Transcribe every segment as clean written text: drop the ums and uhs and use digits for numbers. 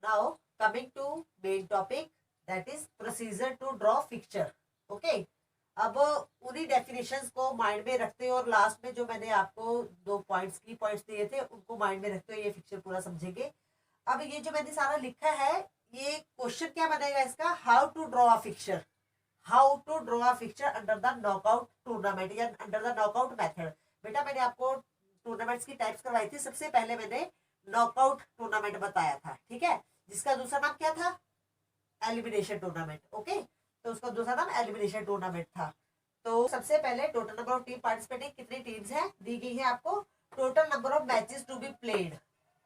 Now coming to main topic, that is procedure to draw fixture. Okay, अब उन्हीं definitions को mind में रखते हुए और लास्ट में जो मैंने आपको दो पॉइंट्स की पॉइंट्स दिए थे उनको माइंड में रखते हुए ये फिक्चर पूरा समझेंगे। अब ये जो मैंने सारा लिखा है, ये क्वेश्चन क्या बनेगा इसका, how to draw a fixture, how to draw a fixture under the knockout tournament या अंडर द नॉकआउट मेथड। बेटा मैंने आपको टूर्नामेंट्स की टाइप्स करवाई थी। सबसे पहले मैंने नॉकआउट टूर्नामेंट बताया था, ठीक है, जिसका दूसरा नाम क्या था, एलिमिनेशन टूर्नामेंट। ओके, तो उसका दूसरा नाम एलिमिनेशन टूर्नामेंट था। तो सबसे पहले total number of team participating कितनी टीम्स हैं दी गई है आपको, total number of matches to be played.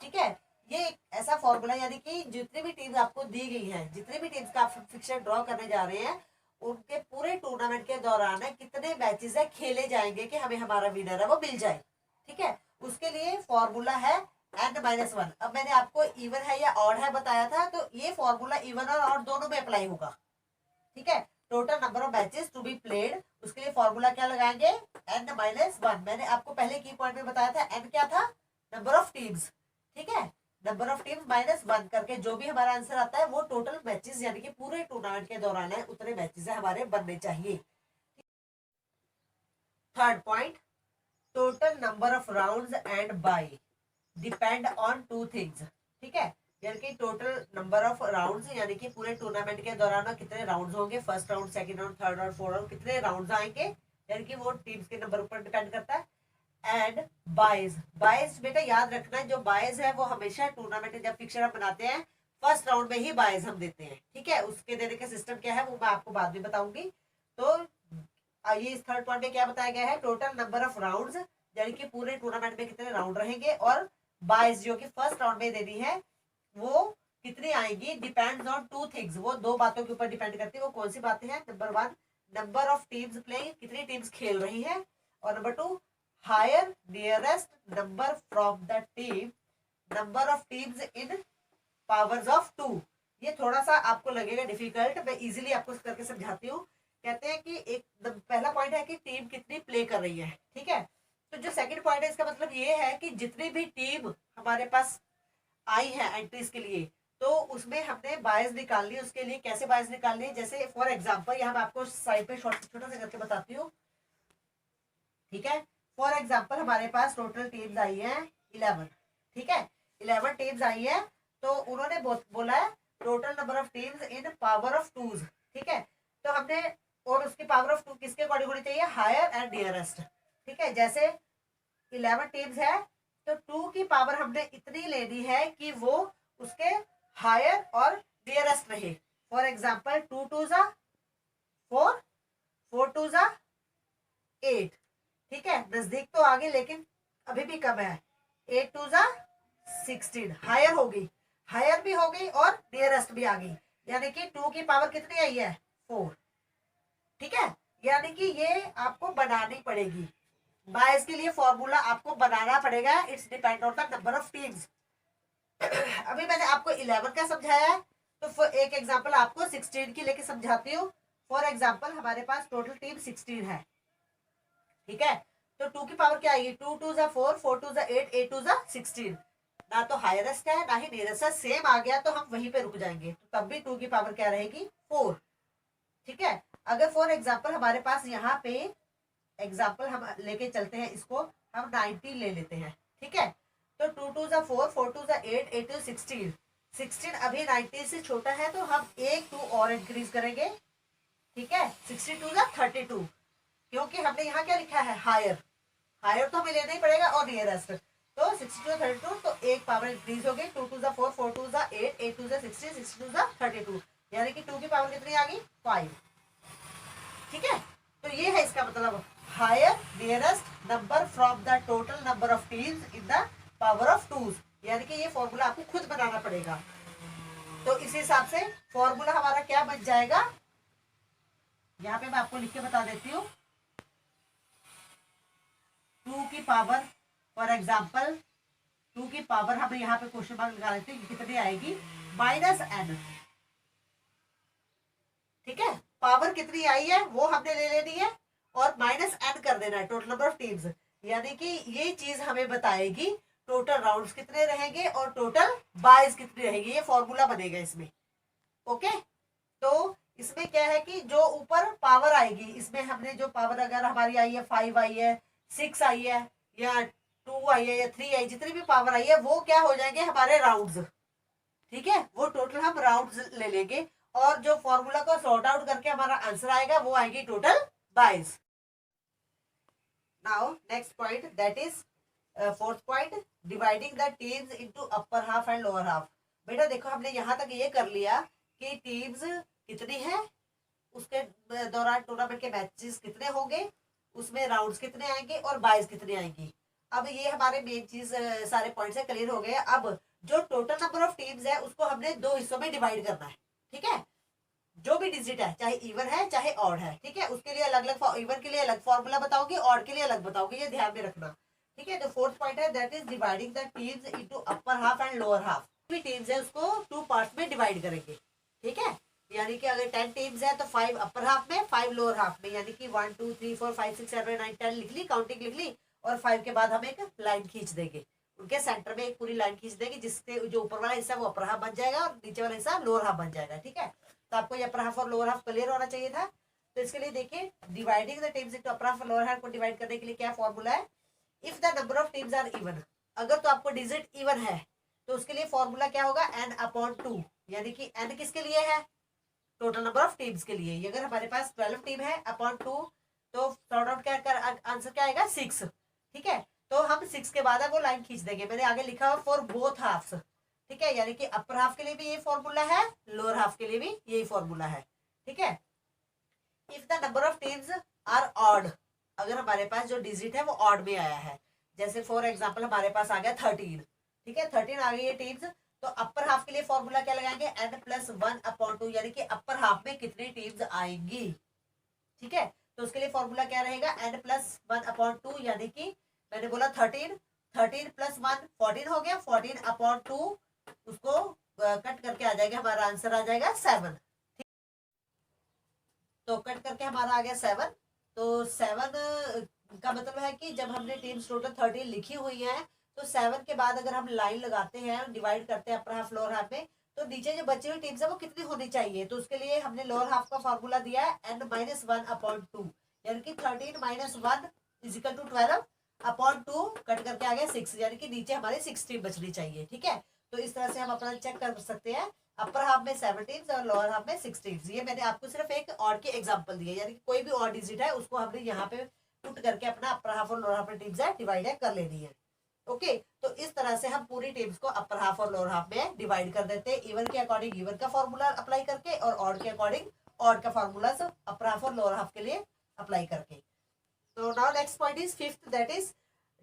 ठीक है, ये एक ऐसा फॉर्मूला, यानी कि जितनी भी टीम्स आपको दी गई हैं, जितनी भी टीम्स का आप फिक्चर ड्रॉ करने जा रहे हैं, उनके पूरे टूर्नामेंट के दौरान है कितने मैचेस है खेले जाएंगे कि हमें हमारा विनर है वो मिल जाए। ठीक है, उसके लिए फॉर्मूला है n-1। अब मैंने आपको इवन है या ऑड है बताया था, तो ये फॉर्मूला इवन और ऑड दोनों में अप्लाई होगा। ठीक है, total number of matches to be played, उसके लिए फॉर्मूला क्या लगाएंगे, n-1। मैंने आपको पहले की पॉइंट में बताया था n क्या था, नंबर ऑफ टीम्स। ठीक है, नंबर ऑफ टीम्स -1 करके जो भी हमारा आंसर आता है वो टोटल मैचेस यानी कि पूरे टूर्नामेंट के दौरान है उतने मैचेस हमारे बनने चाहिए। Third point, total number of rounds and by depend on two things. ठीक है, यानी कि टोटल नंबर ऑफ राउंड्स यानी कि पूरे टूर्नामेंट के दौरान कितने राउंड्स होंगे, first round, second round, third round, fourth round, कितने राउंड्स आएंगे, यानी कि वो टीम्स के नंबर पर डिपेंड करता है। एंड बाइज, बाइज बेटा याद रखना है, जो बाइज है वो हमेशा टूर्नामेंट जब फिक्चर हम बनाते हैं फर्स्ट राउंड में ही बाइज हम देते हैं। ठीक है, उसके देने का सिस्टम क्या है वो मैं आपको बाद में बताऊंगी। तो ये इस थर्ड पॉइंट में क्या बताया गया है, टोटल नंबर ऑफ राउंड्स यानी कि पूरे टूर्नामेंट में कितने राउंड रहेंगे, और बाइज जो कि फर्स्ट राउंड में देनी है वो कितनी आएगी, डिपेंड्स ऑन टू थिंग्स, वो दो बातों के ऊपर डिपेंड करती है। वो कौन सी बातें हैं, number 1 number of teams playing, कितनी टीम्स खेल रही हैं, और number 2 higher nearest number from the team, number of teams in powers of 2। ये थोड़ा सा आपको लगेगा डिफिकल्ट, मैं इजीली आपको करके समझाती हूँ। कहते हैं कि एक पहला पॉइंट है कि टीम कितनी प्ले कर रही है। ठीक है, तो जो सेकंड पॉइंट है इसका मतलब ये है कि जितनी भी टीम हमारे पास आई है एंट्रीज के लिए, तो उसमें हमने बायस निकालनी है। उसके लिए कैसे बायस निकालनी है, जैसे फॉर एग्जांपल यहाँ मैं आपको साइड पे छोटा सा करके बताती हूँ। ठीक है, फॉर एग्जांपल हमारे पास टोटल टीम्स आई है 11। ठीक है, 11 टीम्स आई है, तो उन्होंने बोला है total number of teams in power of twos. ठीक है, तो हमने, और उसकी पावर ऑफ टू किसके अकॉर्डिंग होनी चाहिए, हायर एंड नियरेस्ट। ठीक है, जैसे 11 टीम्स है तो 2 की पावर हमने इतनी लेनी है कि वो उसके हायर और नियरेस्ट रहे। फॉर एग्जांपल 2 2 जा 4, 4 2 जा 8। ठीक है, नजदीक तो आगे लेकिन अभी भी कम है। 8 2 जा 16, हायर हो गई, हायर भी हो गई और नियरेस्ट भी आ गई, यानी कि 2 की पावर कितनी आई है, 4। ठीक है, यानी कि ये आपको बनानी पड़ेगी, बायस के लिए फॉर्मूला आपको बनाना पड़ेगा। It's depend on the number of teams. अभी मैंने आपको 11 का समझाया है, तो एक एग्जांपल आपको 16 की लेके समझाती हूँ। फॉर एग्जांपल हमारे पास टोटल टीम 16 है। ठीक है, तो 2 की पावर क्या आएगी, 2 2 जा 4, 4 2 जा 8, 8 2 जा 16। ना तो हाईएस्ट है ना ही नियरेस्ट है, सेम आ गया तो हम वहीं पे रुक जाएंगे, तो तब भी 2 की पावर क्या रहेगी, 4। ठीक है, अगर फॉर एग्जाम्पल हमारे पास यहाँ पे एग्जाम्पल हम लेके चलते हैं, इसको हम 90 ले लेते हैं। ठीक है, तो 2 2 जा 4, 4 2 जा 8, 8 2 16, 16 अभी 90 से छोटा है तो हम 1 2 और इंक्रीज करेंगे। ठीक है, 62 जा 32, क्योंकि हमने यहाँ क्या लिखा है, हायर, हायर तो हमें लेना ही पड़ेगा, और नियरेस्ट, तो 62 32, तो एक पावर इंक्रीज हो गई, 2 2 जा 4, 4 2 जा 8, 8 2 जा 16, 62 जा 32, यानी कि 2 की पावर कितनी आ गई, 5। ठीक है, तो ये है इसका मतलब, higher nearest number from the total number of teams in the power of twos, यानी कि ये फॉर्मूला आपको खुद बनाना पड़ेगा। तो इस हिसाब से फॉर्मूला हमारा क्या बन जाएगा, यहाँ पे मैं आपको लिख के बता देती हूँ। 2 की पावर, फॉर एग्जाम्पल 2 की पावर हम यहाँ पे क्वेश्चन मार्क लगा लेते हैं, कितनी आएगी, -n। ठीक है, पावर कितनी आई है वो हमने ले लेनी है, और -n कर देना है टोटल नंबर ऑफ टीम्स, यानी कि ये चीज हमें बताएगी टोटल राउंड्स कितने रहेंगे और टोटल बाइज कितनी रहेगी, ये फॉर्मूला बनेगा इसमें। ओके, तो इसमें क्या है कि जो ऊपर पावर आएगी, इसमें हमने जो पावर अगर हमारी आई है 5 आई है, 6 आई है, या 2 आई है, या 3 आई, जितनी भी पावर आई है वो क्या हो जाएंगे हमारे राउंड्स। ठीक है, वो टोटल हम राउंड्स ले लेंगे, और जो फॉर्मूला को सॉर्ट आउट करके हमारा आंसर आएगा वो आएगी total byes. Now next point, that is fourth point, dividing the teams into upper half and lower half. बेटा देखो, हमने यहाँ तक ये कर लिया कि टीम्स कितनी है, उसके दौरान टूर्नामेंट के मैचेस कितने होंगे, उसमें राउंड्स कितने आएंगे और बाइज कितनी आएंगी। अब ये हमारे मेन चीज सारे पॉइंट्स क्लियर हो गए। अब जो टोटल नंबर ऑफ टीम्स है उसको हमने 2 हिस्सों में डिवाइड करना है। ठीक है, जो भी डिजिट है, चाहे इवन है चाहे ऑड है, ठीक है, उसके लिए अलग अलग, इवन के लिए अलग फॉर्मूला बताओगे, ऑड के लिए अलग बताओगे, ये ध्यान में रखना। ठीक है, तो फोर्थ पॉइंट है that is dividing the teams into upper half and lower half. भी टीम्स है उसको 2 पार्ट्स में डिवाइड करेंगे। ठीक है, यानी कि अगर 10 टीम्स है तो 5 अपर हाफ में, 5 लोअर हाफ में, यानी कि 1 2 3 4 5 6 7 9 10 लिख ली, काउंटिंग लिख ली, और 5 के बाद हम एक लाइन खींच देंगे, उनके सेंटर में एक पूरी लाइन खींच देंगे, जिससे जो ऊपर वाला हिस्सा वो अपर हाफ बन जाएगा और नीचे वाला हिस्सा लोअर हाफ बन जाएगा। ठीक है, तो आपको ये अपर हाफ और लोअर हाफ क्लियर होना चाहिए था। तो इसके लिए देखिए, dividing the teams into upper half और लोअर हाफ को डिवाइड करने के लिए क्या फॉर्मूला है, if the number of teams are even. अगर तो आपको डिजिट इवन है तो उसके लिए फॉर्मूला क्या होगा, n/2, यानी कि n किसके लिए है, टोटल नंबर ऑफ टीम्स के लिए। अगर हमारे पास 12 टीम है अपॉन 2, तो सॉर्ट आउट क्या कर आंसर क्या आएगा 6। ठीक है, तो हम 6 के बाद वो लाइन खींच देंगे। मैंने आगे लिखा हुआ फॉर बोथ हाफ्स। ठीक है, यानी कि अपर हाफ के लिए भी यही फॉर्मूला है, लोअर हाफ के लिए भी यही फॉर्मूला है। ठीक है, if the number of teams are odd, अगर हमारे पास जो डिजिट है वो ऑड में आया है, जैसे फॉर एग्जांपल हमारे पास आ गया 13। ठीक है, 13 आ गई है टीम्स, तो अपर हाफ के लिए फॉर्मूला क्या लगाएंगे, n+1/2, यानी कि अपर हाफ में कितनी टीम्स आएंगी। ठीक है, तो उसके लिए फॉर्मूला क्या रहेगा, n+1/2, यानी कि मैंने बोला 13, 13 + 1 14 हो गया, 14/2 उसको कट करके आ जाएगा, हमारा आंसर आ जाएगा 7। तो कट करके हमारा आ गया 7। तो 7 का मतलब है कि जब हमने टीम्स टोटल 13 लिखी हुई है, तो 7 के बाद अगर हम लाइन लगाते हैं, डिवाइड करते हैं अपर हाफ लोअर हाफ में, तो नीचे जो बची हुई टीम्स है वो कितनी होनी चाहिए। तो उसके लिए हमने लोअर हाफ का फॉर्मूला दिया है n-1/2, यानी कि 13 - 1 = 12/2, कट करके आ गया 6, यानी कि नीचे हमारी 6 टीम बचनी चाहिए। ठीक है, तो इस तरह से हम अपना चेक कर सकते हैं, अपर हाफ में 7 टीम्स और लोअर हाफ में 6 टीम्स। ये मैंने आपको सिर्फ एक ऑड के एग्जांपल दिए, यानी कि कोई भी ऑड डिजिट है उसको हमने यहाँ पे पुट करके अपना अपर हाफ और लोअर हाफ में टीम्स है डिवाइड कर लेनी है। ओके, तो इस तरह से हम पूरी टीम्स को अपर हाफ और लोअर हाफ में डिवाइड कर देते हैं, इवन के अकॉर्डिंग इवन का फॉर्मूला अप्लाई करके, और ऑड के अकॉर्डिंग ऑड का फॉर्मूला अपर हाफ और लोअर हाफ के लिए अप्लाई करके। तो now next point is fifth, that is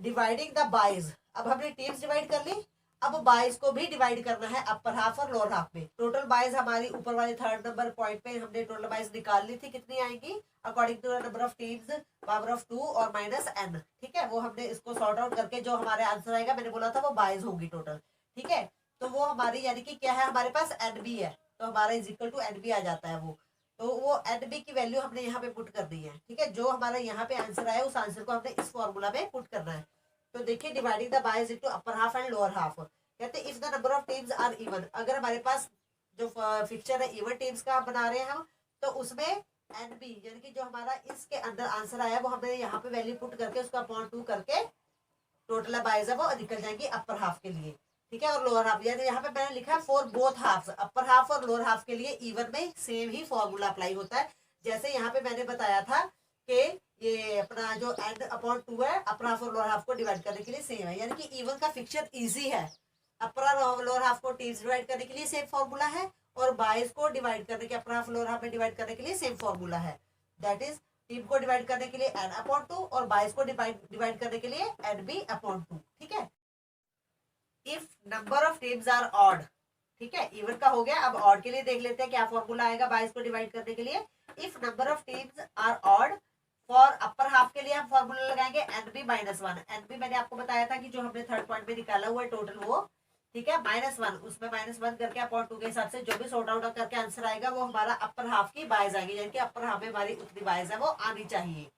dividing the byes. अब हमने टीम्स डिवाइड कर ली, अब बाइज को भी डिवाइड करना है अपर हाफ और लोअर हाफ में। टोटल बाइज हमारी ऊपर वाले 3rd नंबर पॉइंट पे हमने टोटल बाइज निकाल ली थी, कितनी आएंगी according to the number of teams, power of 2 और -n। ठीक है, वो हमने इसको सॉर्ट आउट करके जो हमारे आंसर आएगा, मैंने बोला था वो बाइज होगी टोटल। ठीक है, तो वो हमारी यानी कि क्या है, हमारे पास nb है, तो हमारा = nb आ जाता है वो। तो वो nb की वैल्यू हमने यहाँ पे पुट कर दी है। ठीक है, जो हमारा यहाँ पे आंसर आया उस आंसर को हमने इस फॉर्मूला में पुट करना है। तो देखिए, dividing the byes into upper half and lower half, कहते हैं if the number of teams are even. अगर हमारे पास जो फिक्चर है इवन टीम्स का बना रहे हैं हम, तो उसमें एनबी यानी कि जो हमारा इसके अंदर आंसर आया वो हमने यहाँ पे वैल्यू पुट करके उसका अपॉन 2 करके टोटल बाइज है वो निकल जाएंगी अपर हाफ के लिए। ठीक है, और लोअर हाफ, यानी यहाँ पे मैंने लिखा है for both half, upper half और लोअर हाफ के लिए इवन में सेम ही फॉर्मूला अप्लाई होता है। जैसे यहाँ पे मैंने बताया था कि ये अपना जो n/2 है अपर हाफ और लोअर हाफ को डिवाइड करने के लिए सेम है, यानी कि इवन का फिक्चर इजी है। अपर और लोअर हाफ को टीम्स डिवाइड करने के लिए सेम फॉर्मूला है, और बाइज को डिवाइड करने के अपर हाफ लोअर हाफ में डिवाइड करने के लिए सेम फॉर्मूला है। दैट इज टीम को डिवाइड करने के लिए n/2 और बाइज को डिवाइड करने के लिए nb/2। ठीक है, if number of teams are odd. ठीक है, इवन का हो गया, अब ऑड के लिए देख लेते हैं क्या फॉर्मूला आएगा बाइज को डिवाइड करने के लिए। If number of teams are odd, for upper half के लिए हम फॉर्मूला लगाएंगे nb-1। nb मैंने आपको बताया था कि जो हमने 3rd पॉइंट में निकाला हुआ है टोटल वो, ठीक है, -1, उसमें -1 करके अपॉन 2 के हिसाब से जो भी सॉर्ट आउट करके आंसर आएगा वो हमारा अपर हाफ की बाइज आएगी, यानी कि अपर हाफ में हमारी उतनी बाइज है वो आनी चाहिए।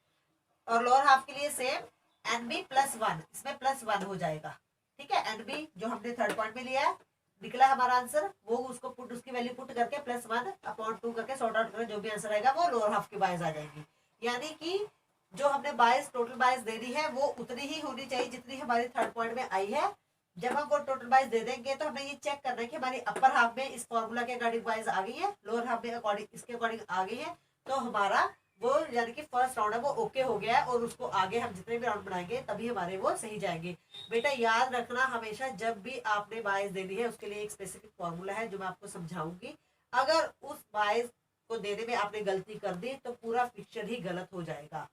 और लोअर हाफ के लिए सेम nb+1, इसमें +1 हो जाएगा। ठीक है। एंड बी जो हमने थर्ड पॉइंट में लिया है, निकला हमारा आंसर, वो उसको पुट, उसकी वैल्यू पुट करके +1/2 करके सॉर्ट आउट करके जो भी आंसर आएगा वो लोअर हाफ की बायस आ जाएगी। यानी कि जो हमने बायस टोटल बायस दे दी है वो उतनी ही होनी चाहिए जितनी हमारी थर्ड पॉइंट में आई है। जब हम वो टोटल बायस दे देंगे तो हमें ये चेक करना है कि हमारी अपर हाफ में इस फॉर्मूला के अकॉर्डिंग बायस आ गई है, लोअर हाफ में अकॉर्डिंग इसके अकॉर्डिंग आ गई है, तो हमारा वो यानी कि फर्स्ट राउंड है वो ओके हो गया है, और उसको आगे हम जितने भी राउंड बनाएंगे तभी हमारे वो सही जाएंगे। बेटा याद रखना हमेशा, जब भी आपने बायस देनी है उसके लिए एक स्पेसिफिक फॉर्मूला है जो मैं आपको समझाऊंगी। अगर उस बायस को देने में आपने गलती कर दी तो पूरा पिक्चर ही गलत हो जाएगा।